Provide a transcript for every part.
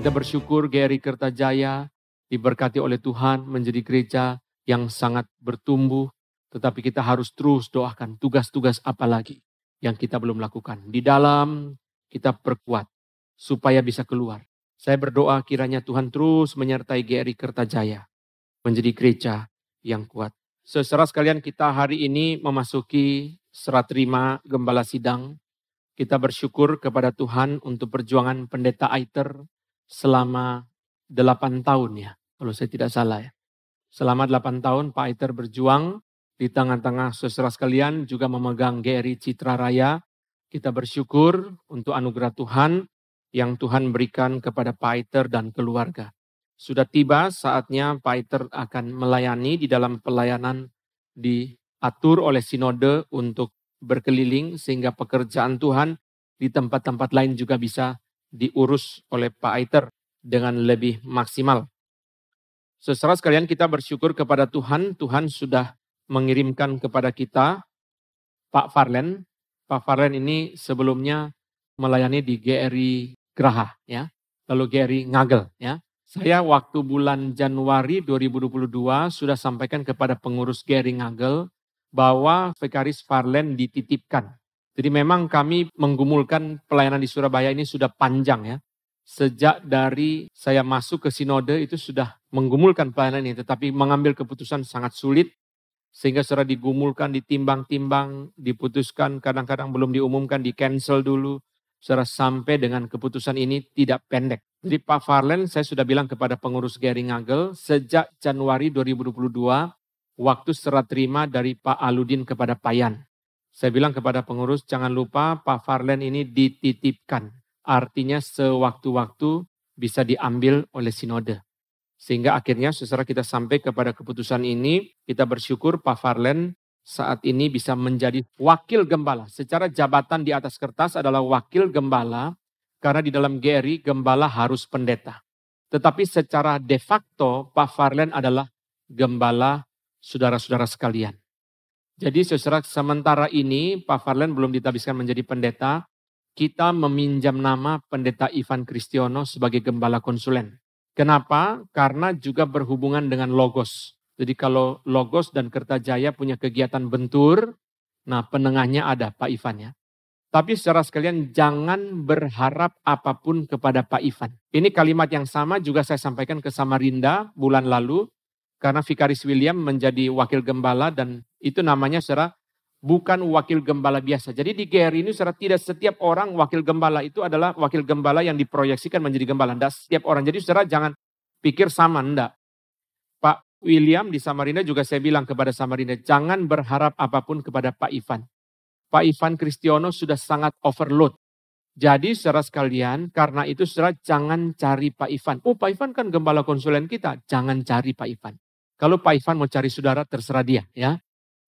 Kita bersyukur GRI Kertajaya diberkati oleh Tuhan menjadi gereja yang sangat bertumbuh. Tetapi kita harus terus doakan tugas-tugas apa lagi yang kita belum lakukan. Di dalam kita perkuat supaya bisa keluar. Saya berdoa kiranya Tuhan terus menyertai GRI Kertajaya menjadi gereja yang kuat. Saudara sekalian, kita hari ini memasuki serah terima gembala sidang. Kita bersyukur kepada Tuhan untuk perjuangan pendeta Aiter selama 8 tahun ya, kalau saya tidak salah ya. Selama 8 tahun Pak Aiter berjuang di tengah-tengah saudara sekalian juga memegang GRI Citra Raya. Kita bersyukur untuk anugerah Tuhan yang Tuhan berikan kepada Pak Aiter dan keluarga. Sudah tiba saatnya Pak Aiter akan melayani di dalam pelayanan diatur oleh sinode untuk berkeliling sehingga pekerjaan Tuhan di tempat-tempat lain juga bisa diurus oleh Pak Aiter dengan lebih maksimal. Saudara sekalian, kita bersyukur kepada Tuhan. Tuhan sudah mengirimkan kepada kita Pak Farlen. Pak Farlen ini sebelumnya melayani di GRI Graha ya, lalu GRI Ngagel ya. Saya waktu bulan Januari 2022 sudah sampaikan kepada pengurus GRI Ngagel bahwa Vikaris Farlen dititipkan. Jadi memang kami menggumulkan pelayanan di Surabaya ini sudah panjang ya. Sejak dari saya masuk ke sinode itu sudah menggumulkan pelayanan ini. Tetapi mengambil keputusan sangat sulit. Sehingga setelah digumulkan, ditimbang-timbang, diputuskan, kadang-kadang belum diumumkan, di-cancel dulu. Setelah sampai dengan keputusan ini tidak pendek. Jadi Pak Farlen saya sudah bilang kepada pengurus GRI Ngagel sejak Januari 2022 waktu serah terima dari Pak Aludin kepada Payan. Saya bilang kepada pengurus, jangan lupa Pak Farlen ini dititipkan. Artinya sewaktu-waktu bisa diambil oleh sinode. Sehingga akhirnya setelah kita sampai kepada keputusan ini, kita bersyukur Pak Farlen saat ini bisa menjadi wakil gembala. Secara jabatan di atas kertas adalah wakil gembala, karena di dalam GRI gembala harus pendeta. Tetapi secara de facto Pak Farlen adalah gembala saudara-saudara sekalian. Jadi saudara, sementara ini Pak Farlen belum ditabiskan menjadi pendeta, kita meminjam nama pendeta Ivan Kristiono sebagai gembala konsulen. Kenapa? Karena juga berhubungan dengan Logos. Jadi kalau Logos dan Kertajaya punya kegiatan bentur, nah penengahnya ada Pak Ivan ya. Tapi saudara sekalian jangan berharap apapun kepada Pak Ivan. Ini kalimat yang sama juga saya sampaikan ke Samarinda bulan lalu. Karena Vikaris William menjadi wakil gembala dan itu namanya saudara bukan wakil gembala biasa. Jadi di GRI ini saudara tidak setiap orang wakil gembala itu adalah wakil gembala yang diproyeksikan menjadi gembala. Tidak setiap orang. Jadi saudara jangan pikir sama, enggak. Pak William di Samarinda juga saya bilang kepada Samarinda, jangan berharap apapun kepada Pak Ivan. Pak Ivan Kristiono sudah sangat overload. Jadi saudara sekalian, karena itu saudara jangan cari Pak Ivan. Oh Pak Ivan kan gembala konsulen kita, jangan cari Pak Ivan. Kalau Pak Ivan mau cari saudara terserah dia ya.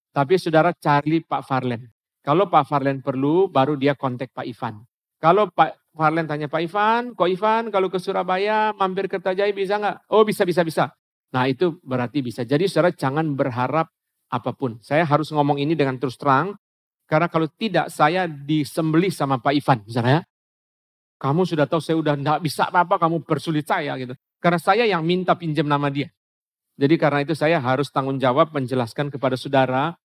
Tapi saudara cari Pak Farlen. Kalau Pak Farlen perlu baru dia kontak Pak Ivan. Kalau Pak Farlen tanya Pak Ivan, kok Ivan kalau ke Surabaya mampir ke Kertajaya bisa nggak? Oh bisa. Nah itu berarti bisa. Jadi saudara jangan berharap apapun. Saya harus ngomong ini dengan terus terang. Karena kalau tidak saya disembelih sama Pak Ivan misalnya. Kamu sudah tahu saya udah nggak bisa apa-apa kamu bersulit saya gitu. Karena saya yang minta pinjam nama dia. Jadi karena itu saya harus tanggung jawab menjelaskan kepada saudara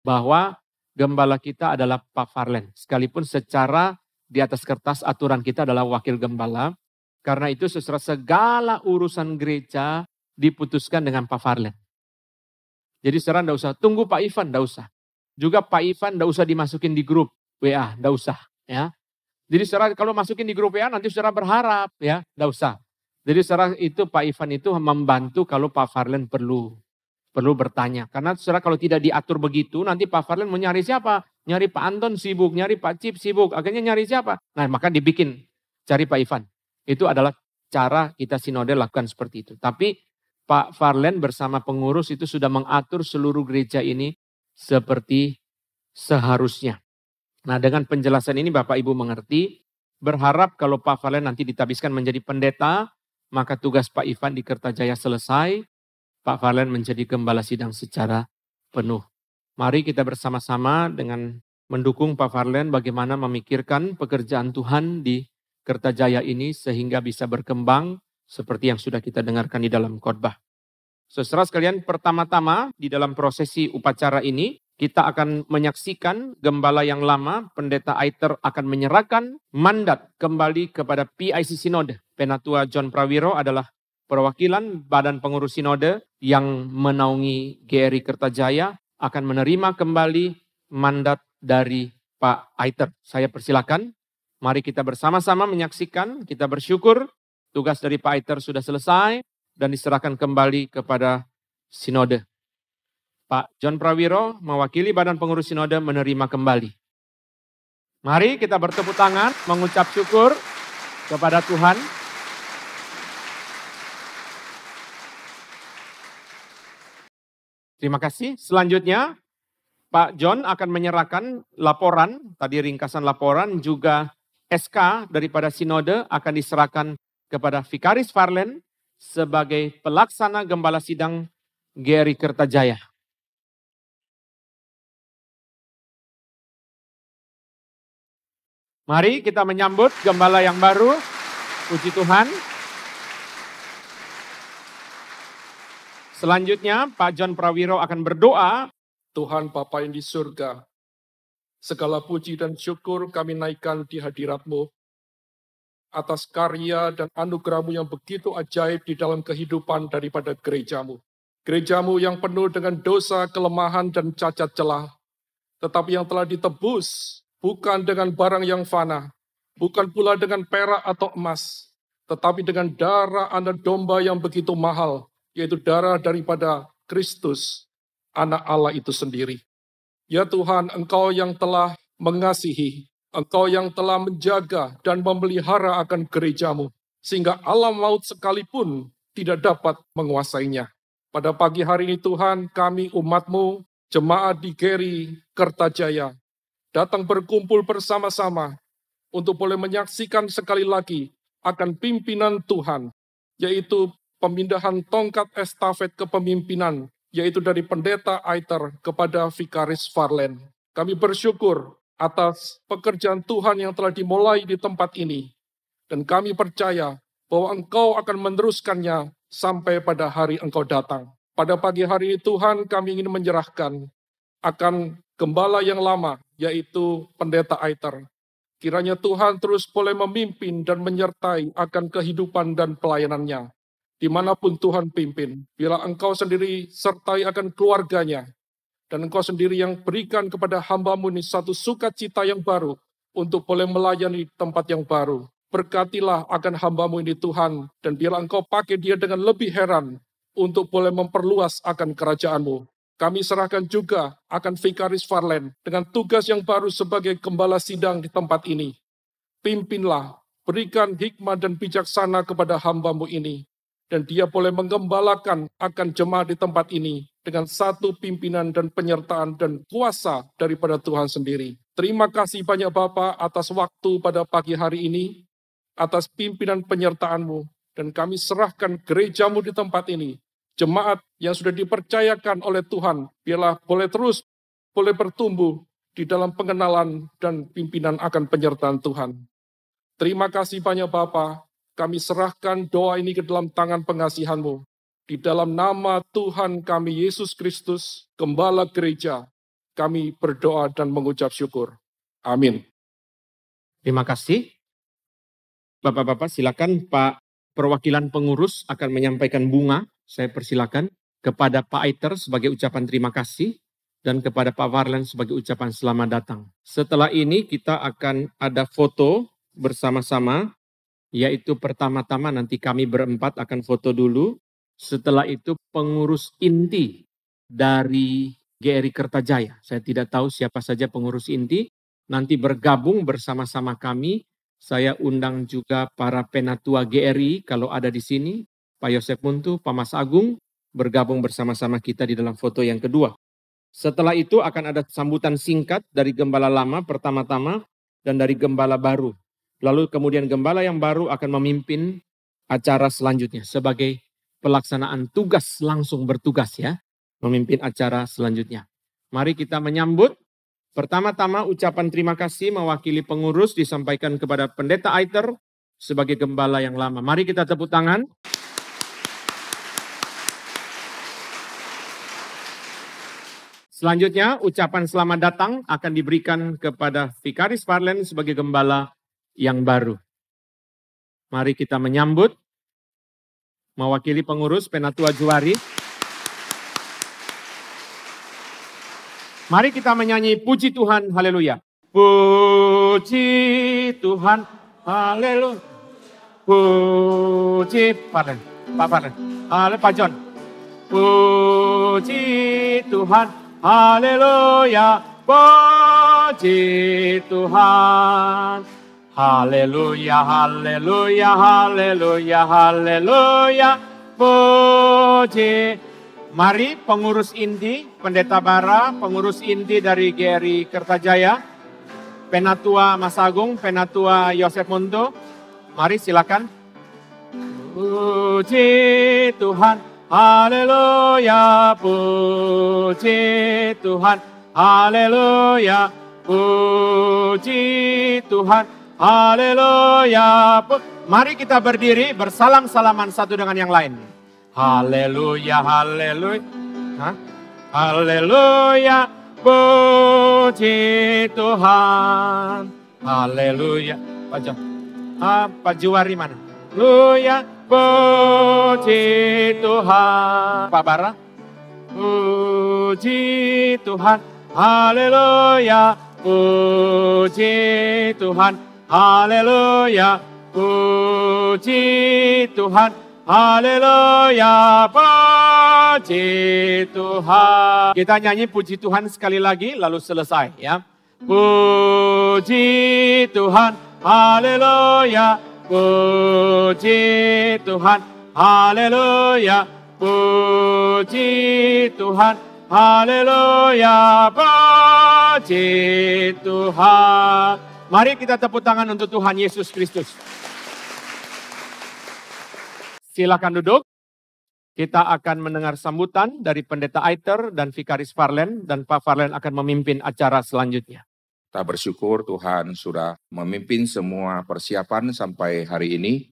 bahwa gembala kita adalah Pak Farlen. Sekalipun secara di atas kertas aturan kita adalah wakil gembala. Karena itu sesuai segala urusan gereja diputuskan dengan Pak Farlen. Jadi saudara enggak usah tunggu Pak Ivan, enggak usah. Juga Pak Ivan enggak usah dimasukin di grup WA, enggak usah ya. Jadi saudara kalau masukin di grup WA nanti saudara berharap ya, enggak usah. Jadi saudara itu Pak Ivan itu membantu kalau Pak Farlen perlu bertanya. Karena saudara kalau tidak diatur begitu nanti Pak Farlen mau nyari siapa? Nyari Pak Anton sibuk, nyari Pak Cip sibuk. Akhirnya nyari siapa? Nah maka dibikin cari Pak Ivan. Itu adalah cara kita sinode lakukan seperti itu. Tapi Pak Farlen bersama pengurus itu sudah mengatur seluruh gereja ini seperti seharusnya. Nah dengan penjelasan ini Bapak Ibu mengerti. Berharap kalau Pak Farlen nanti ditabiskan menjadi pendeta. Maka tugas Pak Ivan di Kertajaya selesai, Pak Farlen menjadi gembala sidang secara penuh. Mari kita bersama-sama dengan mendukung Pak Farlen bagaimana memikirkan pekerjaan Tuhan di Kertajaya ini sehingga bisa berkembang seperti yang sudah kita dengarkan di dalam khotbah. Saudara sekalian, pertama-tama di dalam prosesi upacara ini, kita akan menyaksikan gembala yang lama, Pendeta Aiter akan menyerahkan mandat kembali kepada PIC Sinode. Penatua John Prawiro adalah perwakilan Badan Pengurus Sinode yang menaungi GRI Kertajaya, akan menerima kembali mandat dari Pak Aiter. Saya persilakan, mari kita bersama-sama menyaksikan, kita bersyukur tugas dari Pak Aiter sudah selesai dan diserahkan kembali kepada Sinode. Pak John Prawiro mewakili Badan Pengurus Sinode menerima kembali. Mari kita bertepuk tangan mengucap syukur kepada Tuhan. Terima kasih. Selanjutnya Pak John akan menyerahkan laporan, tadi ringkasan laporan, juga SK daripada Sinode akan diserahkan kepada Vikaris Farlen sebagai pelaksana gembala sidang GRI Kertajaya. Mari kita menyambut gembala yang baru. Puji Tuhan. Selanjutnya Pak John Prawiro akan berdoa. Tuhan Bapa yang di surga, segala puji dan syukur kami naikkan di hadirat-Mu atas karya dan anugerah-Mu yang begitu ajaib di dalam kehidupan daripada gereja-Mu. Gereja-Mu yang penuh dengan dosa, kelemahan, dan cacat celah, tetapi yang telah ditebus bukan dengan barang yang fana, bukan pula dengan perak atau emas, tetapi dengan darah anak domba yang begitu mahal, yaitu darah daripada Kristus, Anak Allah itu sendiri. Ya Tuhan, Engkau yang telah mengasihi, Engkau yang telah menjaga dan memelihara akan gereja-Mu, sehingga alam maut sekalipun tidak dapat menguasainya. Pada pagi hari ini Tuhan, kami umat-Mu, jemaat di GRI Kertajaya, datang berkumpul bersama-sama untuk boleh menyaksikan sekali lagi akan pimpinan Tuhan, yaitu pemindahan tongkat estafet kepemimpinan, yaitu dari Pendeta Aiter kepada Vikaris Farlen. Kami bersyukur atas pekerjaan Tuhan yang telah dimulai di tempat ini. Dan kami percaya bahwa Engkau akan meneruskannya sampai pada hari Engkau datang. Pada pagi hari ini Tuhan, kami ingin menyerahkan akan gembala yang lama, yaitu Pendeta Aiter. Kiranya Tuhan terus boleh memimpin dan menyertai akan kehidupan dan pelayanannya. Dimanapun Tuhan pimpin, bila Engkau sendiri sertai akan keluarganya, dan Engkau sendiri yang berikan kepada hamba-Mu ini satu sukacita yang baru, untuk boleh melayani tempat yang baru. Berkatilah akan hamba-Mu ini Tuhan, dan biarlah Engkau pakai dia dengan lebih heran, untuk boleh memperluas akan kerajaan-Mu. Kami serahkan juga akan Vikaris Farlen, dengan tugas yang baru sebagai gembala sidang di tempat ini. Pimpinlah, berikan hikmat dan bijaksana kepada hamba-Mu ini, dan dia boleh menggembalakan akan jemaat di tempat ini dengan satu pimpinan dan penyertaan dan kuasa daripada Tuhan sendiri. Terima kasih banyak Bapa atas waktu pada pagi hari ini, atas pimpinan penyertaan-Mu, dan kami serahkan gereja-Mu di tempat ini. Jemaat yang sudah dipercayakan oleh Tuhan, biarlah boleh terus, boleh bertumbuh di dalam pengenalan dan pimpinan akan penyertaan Tuhan. Terima kasih banyak Bapa. Kami serahkan doa ini ke dalam tangan pengasihan-Mu. Di dalam nama Tuhan kami Yesus Kristus, Gembala Gereja, kami berdoa dan mengucap syukur. Amin. Terima kasih. Bapak-bapak silakan Pak perwakilan pengurus akan menyampaikan bunga. Saya persilakan kepada Pak Aiter sebagai ucapan terima kasih dan kepada Pak Farlen sebagai ucapan selamat datang. Setelah ini kita akan ada foto bersama-sama. Yaitu pertama-tama nanti kami berempat akan foto dulu. Setelah itu pengurus inti dari GRI Kertajaya. Saya tidak tahu siapa saja pengurus inti. Nanti bergabung bersama-sama kami. Saya undang juga para penatua GRI kalau ada di sini. Pak Yosef Muntu, Pak Mas Agung bergabung bersama-sama kita di dalam foto yang kedua. Setelah itu akan ada sambutan singkat dari gembala lama pertama-tama dan dari gembala baru. Lalu kemudian gembala yang baru akan memimpin acara selanjutnya sebagai pelaksanaan tugas, langsung bertugas ya, memimpin acara selanjutnya. Mari kita menyambut. Pertama-tama ucapan terima kasih mewakili pengurus disampaikan kepada Pendeta Aiter sebagai gembala yang lama. Mari kita tepuk tangan. Selanjutnya, ucapan selamat datang akan diberikan kepada Vikaris Farlen sebagai gembala yang baru. Mari kita menyambut mewakili pengurus Penatua Juari. Mari kita menyanyi puji Tuhan, haleluya. Puji Tuhan, haleluya. Puji Farlen, Pak Farlen, Pak John. Puji Tuhan, haleluya. Puji Tuhan. Haleluya, haleluya, haleluya, haleluya. Puji. Mari pengurus inti, Pendeta Bara, pengurus inti dari GRI Kertajaya, Penatua Mas Agung, Penatua Yosef Monto. Mari silakan. Puji Tuhan, haleluya. Puji Tuhan, haleluya. Puji Tuhan, haleluya. Mari kita berdiri bersalam-salaman satu dengan yang lain. Haleluya, haleluya. Haleluya, puji Tuhan. Haleluya. Pak Juwari mana? Haleluya, puji Tuhan. Pak Bara. Puji Tuhan. Haleluya, puji Tuhan. Haleluya, puji Tuhan. Haleluya, puji Tuhan. Kita nyanyi puji Tuhan sekali lagi lalu selesai ya. Puji Tuhan, haleluya. Puji Tuhan, haleluya. Puji Tuhan, haleluya. Puji Tuhan. Mari kita tepuk tangan untuk Tuhan Yesus Kristus. Silakan duduk. Kita akan mendengar sambutan dari Pendeta Aiter dan Vikaris Farlen, dan Pak Farlen akan memimpin acara selanjutnya. Kita bersyukur Tuhan sudah memimpin semua persiapan sampai hari ini.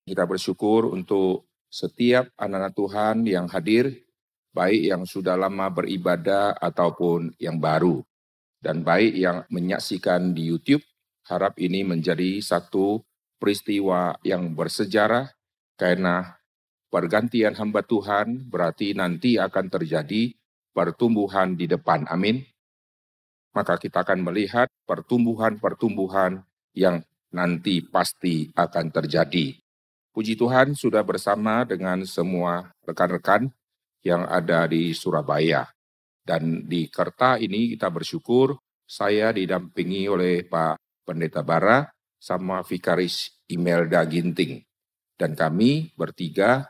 Kita bersyukur untuk setiap anak-anak Tuhan yang hadir, baik yang sudah lama beribadah ataupun yang baru. Dan baik yang menyaksikan di YouTube, harap ini menjadi satu peristiwa yang bersejarah, karena pergantian hamba Tuhan berarti nanti akan terjadi pertumbuhan di depan. Amin. Maka kita akan melihat pertumbuhan-pertumbuhan yang nanti pasti akan terjadi. Puji Tuhan sudah bersama dengan semua rekan-rekan yang ada di Surabaya. Dan di Kerta ini kita bersyukur saya didampingi oleh Pak Pendeta Bara sama Vikaris Imelda Ginting. Dan kami bertiga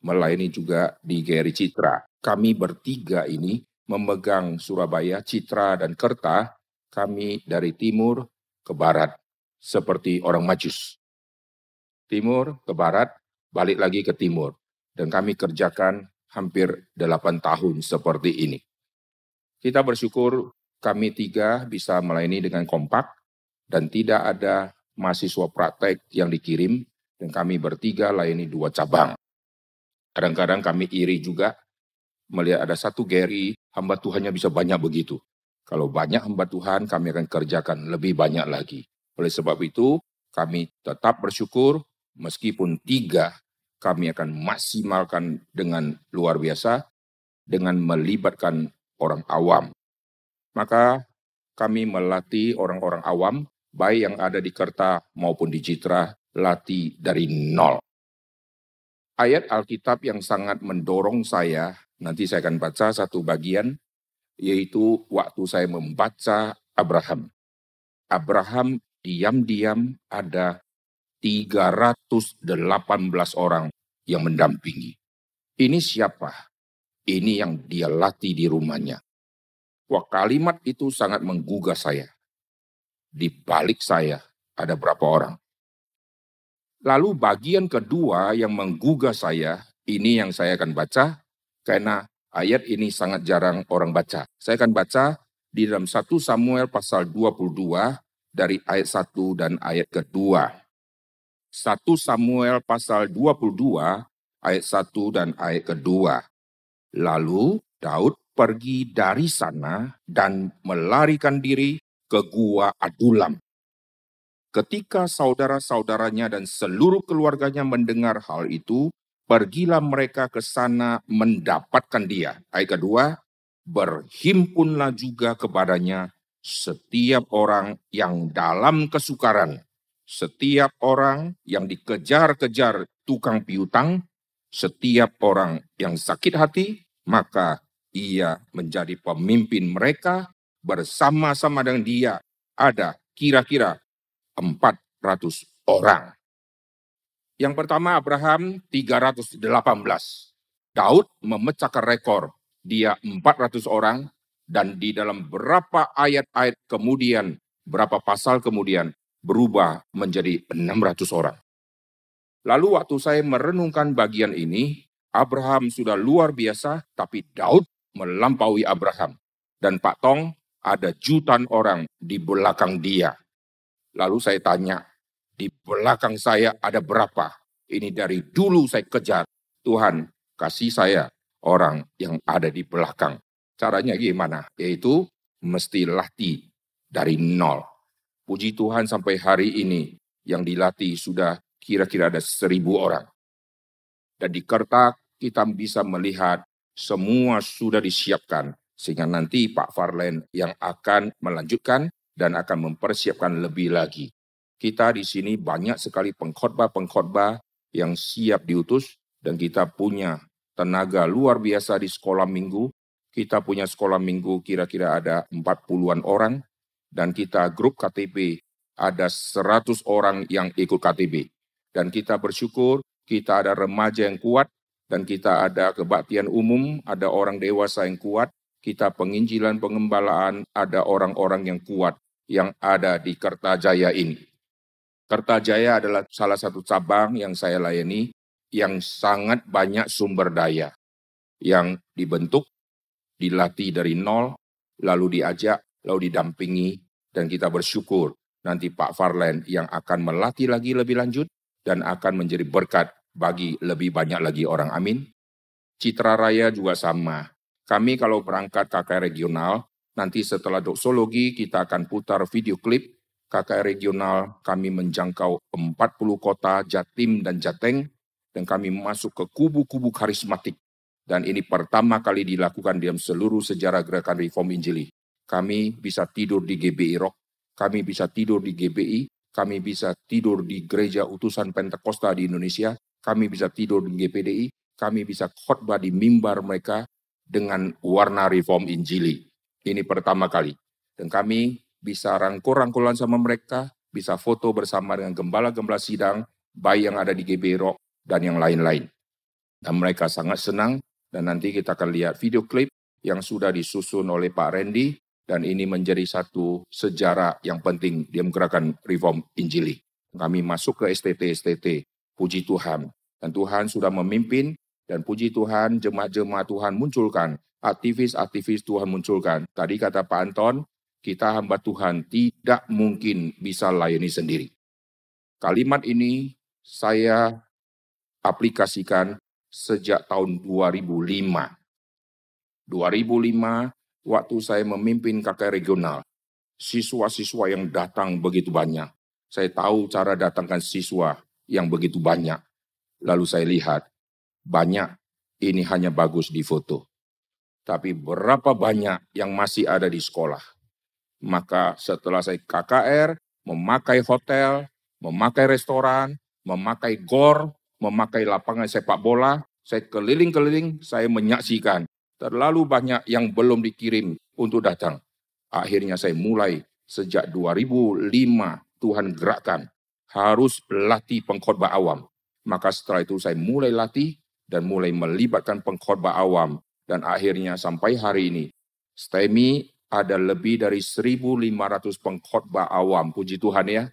melayani juga di GRI Citra. Kami bertiga ini memegang Surabaya, Citra, dan Kerta. Kami dari timur ke barat, seperti orang Majus. Timur ke barat, balik lagi ke timur. Dan kami kerjakan hampir 8 tahun seperti ini. Kita bersyukur kami tiga bisa melayani dengan kompak, dan tidak ada mahasiswa praktek yang dikirim, dan kami bertiga layani 2 cabang. Kadang-kadang kami iri juga melihat ada satu GRI, hamba Tuhannya bisa banyak begitu. Kalau banyak hamba Tuhan, kami akan kerjakan lebih banyak lagi. Oleh sebab itu, kami tetap bersyukur, meskipun 3, kami akan maksimalkan dengan luar biasa, dengan melibatkan orang awam. Maka kami melatih orang-orang awam, baik yang ada di Kerta maupun di Citra, latih dari nol. Ayat Alkitab yang sangat mendorong saya, nanti saya akan baca satu bagian, yaitu waktu saya membaca Abraham. Abraham diam-diam ada 318 orang yang mendampingi. Ini siapa? Ini yang dia latih di rumahnya. Wah, kalimat itu sangat menggugah saya. Di balik saya ada berapa orang? Lalu bagian kedua yang menggugah saya, ini yang saya akan baca, karena ayat ini sangat jarang orang baca. Saya akan baca di dalam 1 Samuel pasal 22 dari ayat 1 dan ayat kedua. 1 Samuel pasal 22 ayat 1 dan ayat kedua. Lalu Daud pergi dari sana dan melarikan diri ke Gua Adulam. Ketika saudara-saudaranya dan seluruh keluarganya mendengar hal itu, pergilah mereka ke sana mendapatkan dia. Ayat kedua, berhimpunlah juga kepadanya setiap orang yang dalam kesukaran, setiap orang yang dikejar-kejar tukang piutang, setiap orang yang sakit hati, maka ia menjadi pemimpin mereka. Bersama-sama dengan dia ada kira-kira 400 orang. Yang pertama Abraham 318. Daud memecahkan rekor. Dia 400 orang dan di dalam berapa ayat-ayat kemudian, berapa pasal kemudian berubah menjadi 600 orang. Lalu waktu saya merenungkan bagian ini, Abraham sudah luar biasa, tapi Daud melampaui Abraham. Dan Pak Tong, ada jutaan orang di belakang dia. Lalu saya tanya, di belakang saya ada berapa? Ini dari dulu saya kejar. Tuhan, kasih saya orang yang ada di belakang. Caranya gimana? Yaitu mesti latih dari nol. Puji Tuhan sampai hari ini yang dilatih sudah kira-kira ada 1.000 orang. Dan di Kertak kita bisa melihat semua sudah disiapkan. Sehingga nanti Pak Farlen yang akan melanjutkan dan akan mempersiapkan lebih lagi. Kita di sini banyak sekali pengkhotbah-pengkhotbah yang siap diutus dan kita punya tenaga luar biasa di sekolah minggu. Kita punya sekolah minggu kira-kira ada 40-an orang dan kita grup KTB ada 100 orang yang ikut KTB. Dan kita bersyukur kita ada remaja yang kuat dan kita ada kebaktian umum, ada orang dewasa yang kuat. Kita penginjilan pengembalaan ada orang-orang yang kuat yang ada di Kertajaya ini. Kertajaya adalah salah satu cabang yang saya layani yang sangat banyak sumber daya yang dibentuk, dilatih dari nol, lalu diajak, lalu didampingi, dan kita bersyukur nanti Pak Farlen yang akan melatih lagi lebih lanjut dan akan menjadi berkat bagi lebih banyak lagi orang. Amin. Citra Raya juga sama. Kami kalau berangkat KKR regional, nanti setelah doksologi kita akan putar video klip KKR regional, kami menjangkau 40 kota Jatim dan Jateng, dan kami masuk ke kubu-kubu karismatik. Dan ini pertama kali dilakukan dalam seluruh sejarah gerakan Reform Injili. Kami bisa tidur di GBI Rock, kami bisa tidur di GBI, kami bisa tidur di Gereja Utusan Pentakosta di Indonesia, kami bisa tidur di GPDI, kami bisa khotbah di mimbar mereka, dengan warna Reform Injili. Ini pertama kali. Dan kami bisa rangkul-rangkulan sama mereka, bisa foto bersama dengan gembala-gembala sidang, baik yang ada di GB Rock dan yang lain-lain. Dan mereka sangat senang, dan nanti kita akan lihat video klip yang sudah disusun oleh Pak Randy, dan ini menjadi satu sejarah yang penting di gerakan Reform Injili. Kami masuk ke STT, puji Tuhan. Dan Tuhan sudah memimpin, dan puji Tuhan, jemaat-jemaat Tuhan munculkan, aktivis-aktivis Tuhan munculkan. Tadi kata Pak Anton, kita hamba Tuhan tidak mungkin bisa layani sendiri. Kalimat ini saya aplikasikan sejak tahun 2005. 2005, waktu saya memimpin KKR regional, siswa-siswa yang datang begitu banyak. Saya tahu cara datangkan siswa yang begitu banyak. Lalu saya lihat, banyak ini hanya bagus di foto. Tapi berapa banyak yang masih ada di sekolah. Maka setelah saya KKR, memakai hotel, memakai restoran, memakai gor, memakai lapangan sepak bola, saya keliling-keliling, saya menyaksikan. Terlalu banyak yang belum dikirim untuk datang. Akhirnya saya mulai sejak 2005 Tuhan gerakkan. Harus latih pengkhotbah awam. Maka setelah itu saya mulai latih, dan mulai melibatkan pengkhotbah awam. Dan akhirnya sampai hari ini, STEMI ada lebih dari 1.500 pengkhotbah awam. Puji Tuhan ya.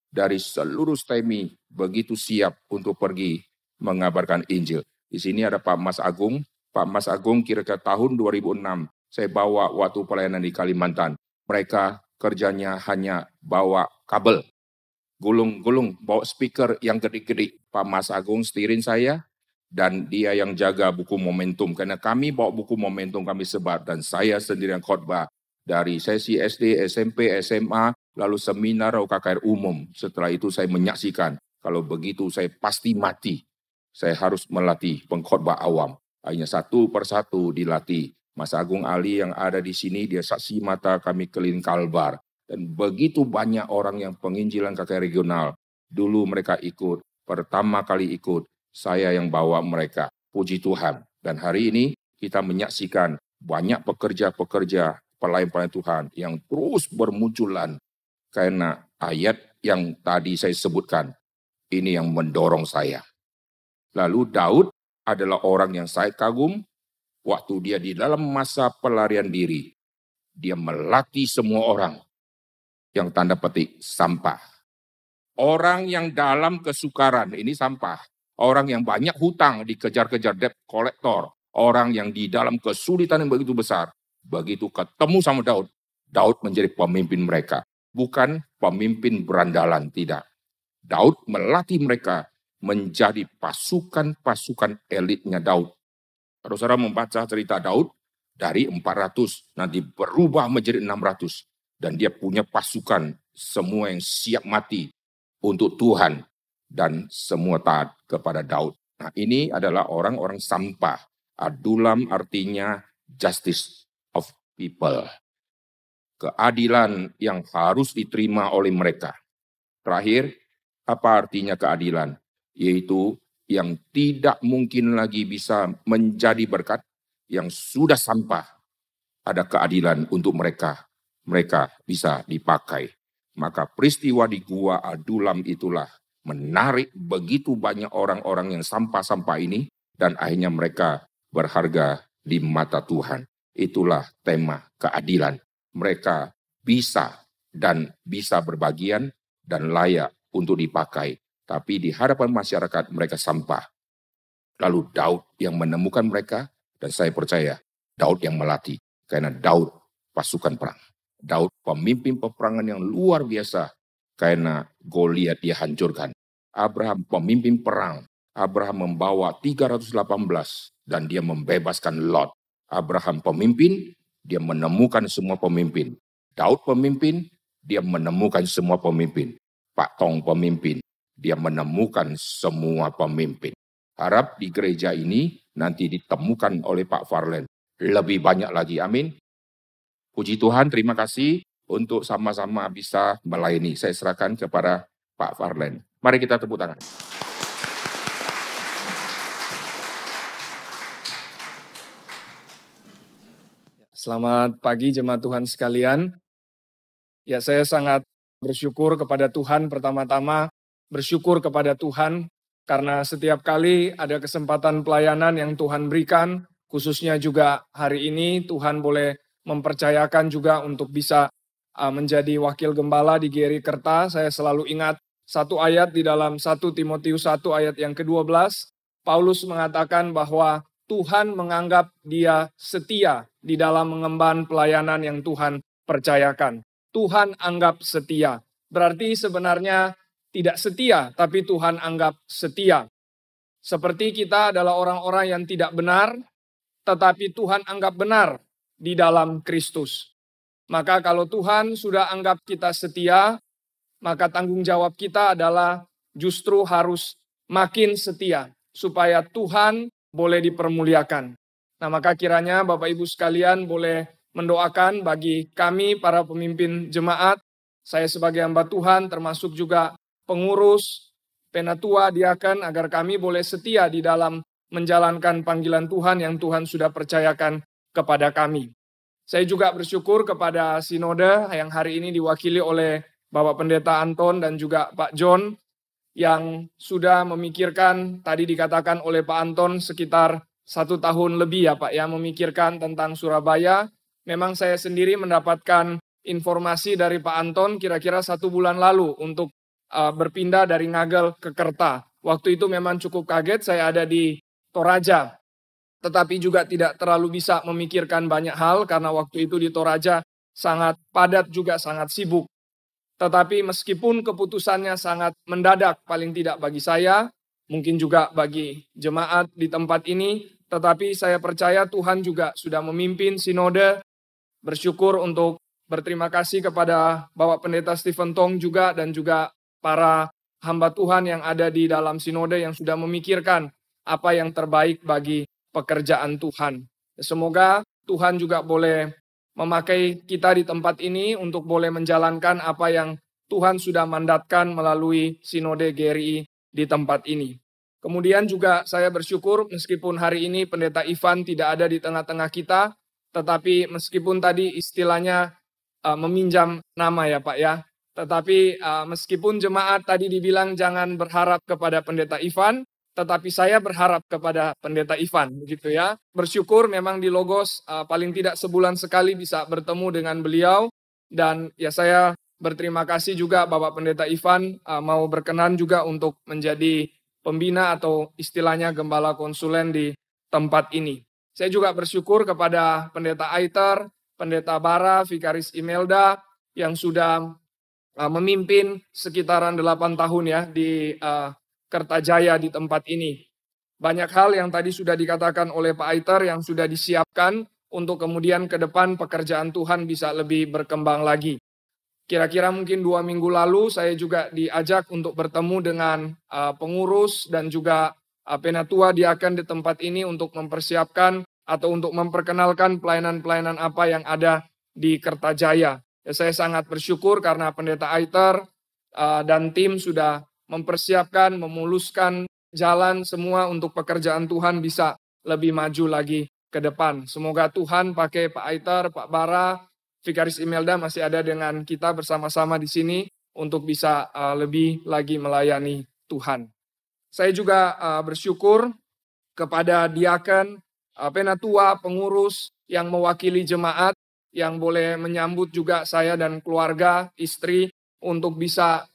Dari seluruh STEMI begitu siap untuk pergi mengabarkan Injil. Di sini ada Pak Mas Agung. Pak Mas Agung kira-kira tahun 2006. Saya bawa waktu pelayanan di Kalimantan. Mereka kerjanya hanya bawa kabel. gulung-gulung, bawa speaker yang gede-gede. Pak Mas Agung setirin saya, dan dia yang jaga buku momentum. Karena kami bawa buku momentum kami sebar, dan saya sendiri yang khotbah. Dari sesi SD, SMP, SMA, lalu seminar OKKR umum. Setelah itu saya menyaksikan, kalau begitu saya pasti mati. Saya harus melatih pengkhotbah awam. Hanya satu persatu dilatih. Mas Agung Ali yang ada di sini, dia saksi mata kami keliling Kalbar. Dan begitu banyak orang yang penginjilan KKR regional. Dulu mereka ikut, pertama kali ikut, saya yang bawa mereka. Puji Tuhan. Dan hari ini kita menyaksikan banyak pekerja-pekerja pelayan-pelayan Tuhan yang terus bermunculan. Karena ayat yang tadi saya sebutkan, ini yang mendorong saya. Lalu Daud adalah orang yang saya kagum, waktu dia di dalam masa pelarian diri, dia melatih semua orang yang tanda petik sampah. Orang yang dalam kesukaran, ini sampah. Orang yang banyak hutang dikejar-kejar debt collector. Orang yang di dalam kesulitan yang begitu besar. Begitu ketemu sama Daud, Daud menjadi pemimpin mereka. Bukan pemimpin berandalan, tidak. Daud melatih mereka menjadi pasukan-pasukan elitnya Daud. Kalau saudara membaca cerita Daud, dari 400 nanti berubah menjadi 600. Dan dia punya pasukan semua yang siap mati untuk Tuhan. Dan semua taat kepada Daud. Nah, ini adalah orang-orang sampah. Adulam artinya justice of people. Keadilan yang harus diterima oleh mereka. Terakhir, apa artinya keadilan? Yaitu yang tidak mungkin lagi bisa menjadi berkat, yang sudah sampah, ada keadilan untuk mereka. Mereka bisa dipakai. Maka peristiwa di Gua Adulam itulah menarik begitu banyak orang-orang yang sampah-sampah ini, dan akhirnya mereka berharga di mata Tuhan. Itulah tema keadilan. Mereka bisa dan bisa berbagian dan layak untuk dipakai. Tapi di hadapan masyarakat mereka sampah. Lalu Daud yang menemukan mereka, dan saya percaya Daud yang melatih. Karena Daud pasukan perang. Daud pemimpin peperangan yang luar biasa. Karena Goliat dia hancurkan. Abraham pemimpin perang. Abraham membawa 318 dan dia membebaskan Lot. Abraham pemimpin, dia menemukan semua pemimpin. Daud pemimpin, dia menemukan semua pemimpin. Pak Tong pemimpin, dia menemukan semua pemimpin. Harap di gereja ini nanti ditemukan oleh Pak Farlen lebih banyak lagi. Amin. Puji Tuhan, terima kasih untuk sama-sama bisa melayani. Saya serahkan kepada Pak Farlen. Mari kita tepuk tangan. Selamat pagi jemaat Tuhan sekalian. Ya, saya sangat bersyukur kepada Tuhan, pertama-tama bersyukur kepada Tuhan karena setiap kali ada kesempatan pelayanan yang Tuhan berikan, khususnya juga hari ini Tuhan boleh mempercayakan juga untuk bisa menjadi wakil gembala di GRI Kerta. Saya selalu ingat satu ayat di dalam 1 Timotius 1 ayat yang ke-12, Paulus mengatakan bahwa Tuhan menganggap dia setia di dalam mengemban pelayanan yang Tuhan percayakan. Tuhan anggap setia. Berarti sebenarnya tidak setia, tapi Tuhan anggap setia. Seperti kita adalah orang-orang yang tidak benar, tetapi Tuhan anggap benar di dalam Kristus. Maka kalau Tuhan sudah anggap kita setia, maka tanggung jawab kita adalah justru harus makin setia, supaya Tuhan boleh dipermuliakan. Nah, maka kiranya Bapak Ibu sekalian boleh mendoakan bagi kami para pemimpin jemaat, saya sebagai hamba Tuhan termasuk juga pengurus, penatua, diaken, agar kami boleh setia di dalam menjalankan panggilan Tuhan yang Tuhan sudah percayakan kepada kami. Saya juga bersyukur kepada sinode yang hari ini diwakili oleh Bapak Pendeta Anton dan juga Pak John, yang sudah memikirkan, tadi dikatakan oleh Pak Anton sekitar 1 tahun lebih ya Pak ya, memikirkan tentang Surabaya. Memang saya sendiri mendapatkan informasi dari Pak Anton kira-kira 1 bulan lalu untuk berpindah dari Ngagel ke Kerta. Waktu itu memang cukup kaget, saya ada di Toraja. Tetapi juga tidak terlalu bisa memikirkan banyak hal karena waktu itu di Toraja sangat padat juga sangat sibuk. Tetapi meskipun keputusannya sangat mendadak, paling tidak bagi saya, mungkin juga bagi jemaat di tempat ini, tetapi saya percaya Tuhan juga sudah memimpin sinode. Bersyukur untuk berterima kasih kepada Bapak Pendeta Stephen Tong juga dan juga para hamba Tuhan yang ada di dalam sinode yang sudah memikirkan apa yang terbaik bagi pekerjaan Tuhan. Semoga Tuhan juga boleh memakai kita di tempat ini untuk boleh menjalankan apa yang Tuhan sudah mandatkan melalui sinode GRI di tempat ini. Kemudian juga saya bersyukur meskipun hari ini Pendeta Ivan tidak ada di tengah-tengah kita, tetapi meskipun tadi istilahnya meminjam nama ya Pak ya, tetapi meskipun jemaat tadi dibilang jangan berharap kepada Pendeta Ivan, tetapi saya berharap kepada Pendeta Ivan, begitu ya. Bersyukur memang di Logos paling tidak sebulan sekali bisa bertemu dengan beliau, dan ya saya berterima kasih juga Bapak Pendeta Ivan mau berkenan juga untuk menjadi pembina atau istilahnya gembala konsulen di tempat ini. Saya juga bersyukur kepada Pendeta Aiter, Pendeta Bara, Vikaris Imelda yang sudah memimpin sekitaran 8 tahun ya di Kertajaya di tempat ini. Banyak hal yang tadi sudah dikatakan oleh Pak Aiter yang sudah disiapkan untuk kemudian ke depan pekerjaan Tuhan bisa lebih berkembang lagi. Kira-kira mungkin 2 minggu lalu saya juga diajak untuk bertemu dengan pengurus dan juga penatua diaken di tempat ini untuk mempersiapkan atau untuk memperkenalkan pelayanan-pelayanan apa yang ada di Kertajaya. Ya, saya sangat bersyukur karena Pendeta Aiter dan tim sudah mempersiapkan, memuluskan jalan semua untuk pekerjaan Tuhan bisa lebih maju lagi ke depan. Semoga Tuhan pakai Pak Aiter, Pak Bara, Vikaris Imelda masih ada dengan kita bersama-sama di sini untuk bisa lebih lagi melayani Tuhan. Saya juga bersyukur kepada diaken, penatua, pengurus yang mewakili jemaat yang boleh menyambut juga saya dan keluarga, istri untuk bisa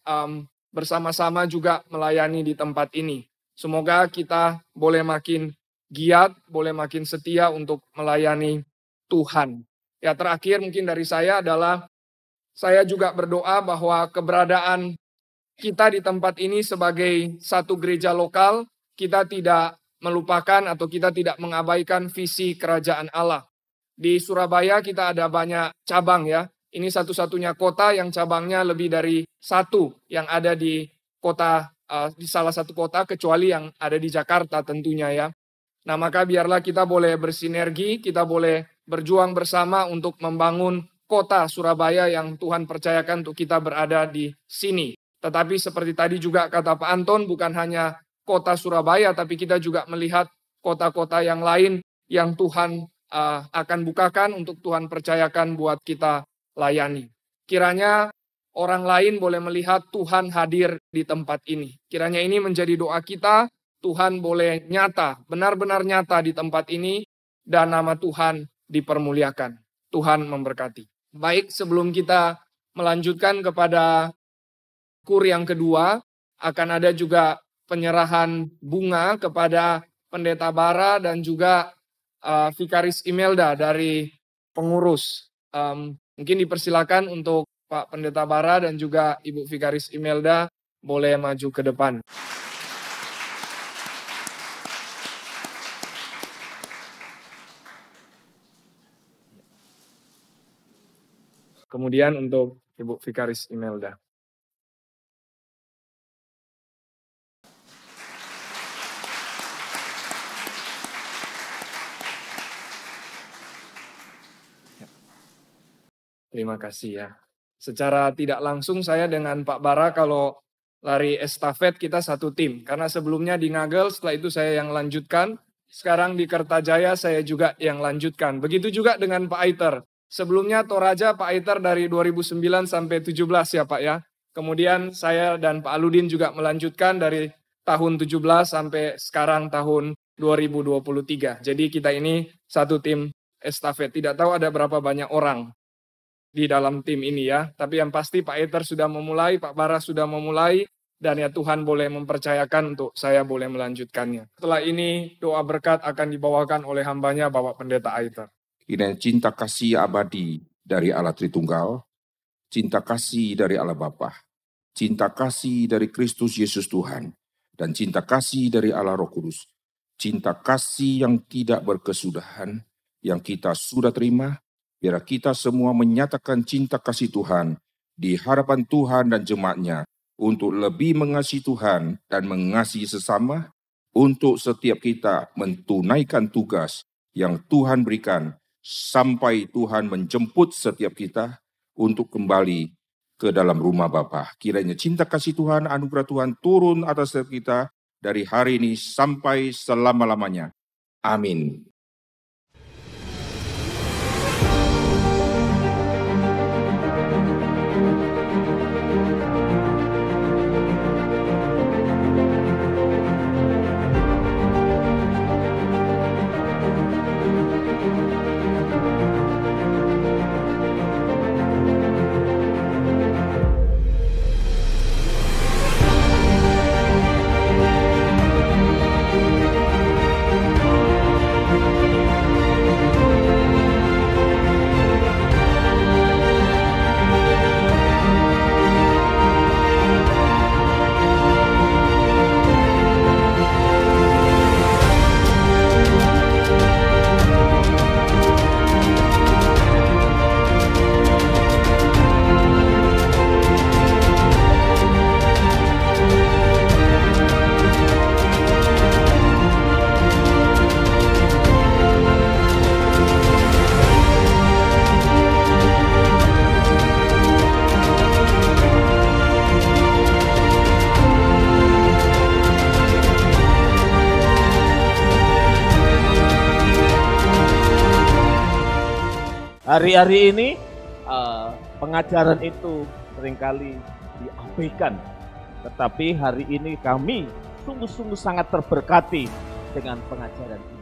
bersama-sama juga melayani di tempat ini. Semoga kita boleh makin giat, boleh makin setia untuk melayani Tuhan. Ya, terakhir mungkin dari saya adalah saya juga berdoa bahwa keberadaan kita di tempat ini sebagai satu gereja lokal, kita tidak melupakan atau kita tidak mengabaikan visi kerajaan Allah. Di Surabaya kita ada banyak cabang ya. Ini satu-satunya kota yang cabangnya lebih dari 1 yang ada di kota di salah satu kota kecuali yang ada di Jakarta tentunya ya. Nah, maka biarlah kita boleh bersinergi, kita boleh berjuang bersama untuk membangun kota Surabaya yang Tuhan percayakan untuk kita berada di sini. Tetapi seperti tadi juga kata Pak Anton, bukan hanya kota Surabaya, tapi kita juga melihat kota-kota yang lain yang Tuhan akan bukakan untuk Tuhan percayakan buat kita layani. Kiranya orang lain boleh melihat Tuhan hadir di tempat ini. Kiranya ini menjadi doa kita, Tuhan boleh nyata, benar-benar nyata di tempat ini, dan nama Tuhan dipermuliakan. Tuhan memberkati. Baik, sebelum kita melanjutkan kepada kur yang kedua, akan ada juga penyerahan bunga kepada Pendeta Bara dan juga Vikaris Imelda dari pengurus. Mungkin dipersilakan untuk Pak Pendeta Bara dan juga Ibu Vikaris Imelda boleh maju ke depan. Kemudian untuk Ibu Vikaris Imelda. Terima kasih ya. Secara tidak langsung saya dengan Pak Bara kalau lari estafet kita satu tim. Karena sebelumnya di Ngagel, setelah itu saya yang lanjutkan. Sekarang di Kertajaya saya juga yang lanjutkan. Begitu juga dengan Pak Aiter. Sebelumnya Toraja Pak Aiter dari 2009 sampai 17 ya Pak ya. Kemudian saya dan Pak Aludin juga melanjutkan dari tahun 17 sampai sekarang tahun 2023. Jadi kita ini satu tim estafet. Tidak tahu ada berapa banyak orang di dalam tim ini ya. Tapi yang pasti Pak Aiter sudah memulai, Pak Bara sudah memulai, dan ya Tuhan boleh mempercayakan untuk saya boleh melanjutkannya. Setelah ini doa berkat akan dibawakan oleh hambanya Bapak Pendeta Aiter. Kiranya cinta kasih abadi dari Allah Tritunggal, cinta kasih dari Allah Bapa, cinta kasih dari Kristus Yesus Tuhan, dan cinta kasih dari Allah Roh Kudus. Cinta kasih yang tidak berkesudahan, yang kita sudah terima, biar kita semua menyatakan cinta kasih Tuhan di hadapan Tuhan dan jemaat-Nya untuk lebih mengasihi Tuhan dan mengasihi sesama, untuk setiap kita menunaikan tugas yang Tuhan berikan sampai Tuhan menjemput setiap kita untuk kembali ke dalam rumah Bapa. Kiranya cinta kasih Tuhan, anugerah Tuhan turun atas setiap kita dari hari ini sampai selama-lamanya. Amin. Hari-hari ini pengajaran itu seringkali diabaikan, tetapi hari ini kami sungguh-sungguh sangat terberkati dengan pengajaran ini.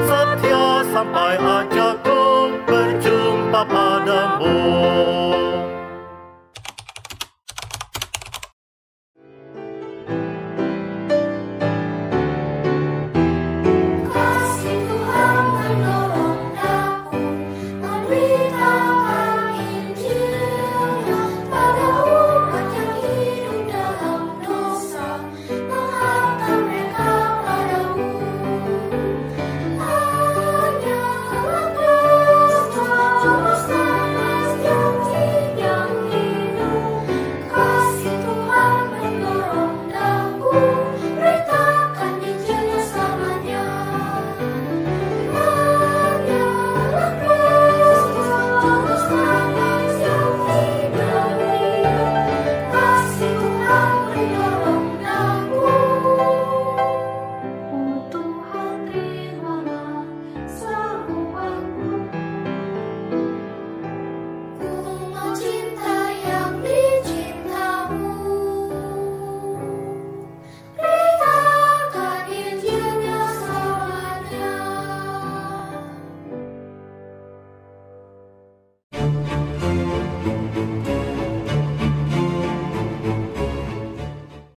Setia sampai ajakku berjumpa padamu.